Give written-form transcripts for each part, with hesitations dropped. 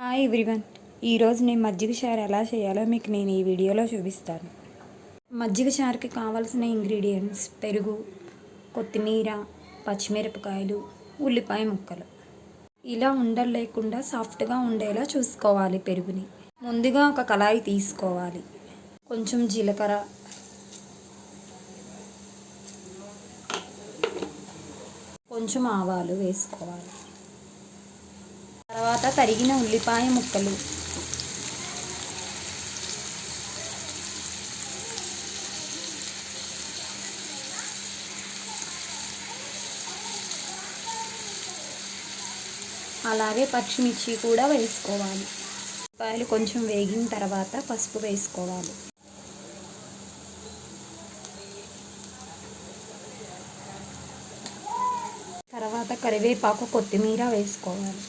Hi everyone, ఈరోజు నేను మజ్జిగ చారు ఎలా చేయాలో మీకు నేను ఈ వీడియోలో చూపిస్తాను. మజ్జిగ చారుకి కావాల్సిన ఇంగ్రీడియంట్స్: పెరుగు, కొత్తిమీర, పచ్చిమిరపకాయలు, ఉల్లిపాయ ముక్కలు. ఇలా ఉండలు లేకుండా సాఫ్ట్గా ఉండేలా చూసుకోవాలి. పెరుగుని ముందుగా ఒక కళాయి తీసుకోవాలి. కొంచెం జీలకర్ర, కొంచెం ఆవాలు వేసుకోవాలి. తర్వాత తరిగిన ఉల్లిపాయ ముక్కలు, అలాగే పచ్చిమిర్చి కూడా వేసుకోవాలి. ఉల్లిపాయలు కొంచెం వేగిన తర్వాత పసుపు వేసుకోవాలి. తర్వాత కరివేపాకు, కొత్తిమీర వేసుకోవాలి.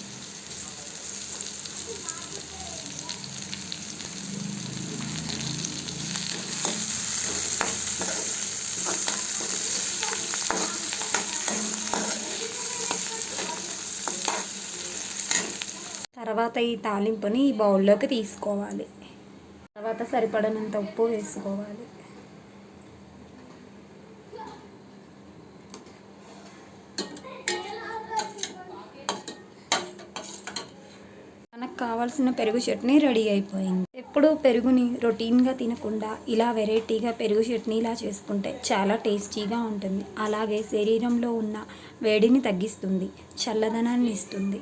తర్వాత ఈ తాలింపుని ఈ బౌల్లోకి తీసుకోవాలి. తర్వాత సరిపడనంత ఉప్పు వేసుకోవాలి. మనకు కావాల్సిన పెరుగు చట్నీ రెడీ అయిపోయింది. ఎప్పుడు పెరుగుని రొటీన్గా తినకుండా ఇలా వెరైటీగా పెరుగు చట్నీలా చేసుకుంటే చాలా టేస్టీగా ఉంటుంది. అలాగే శరీరంలో ఉన్న వేడిని తగ్గిస్తుంది, చల్లదనాన్ని ఇస్తుంది.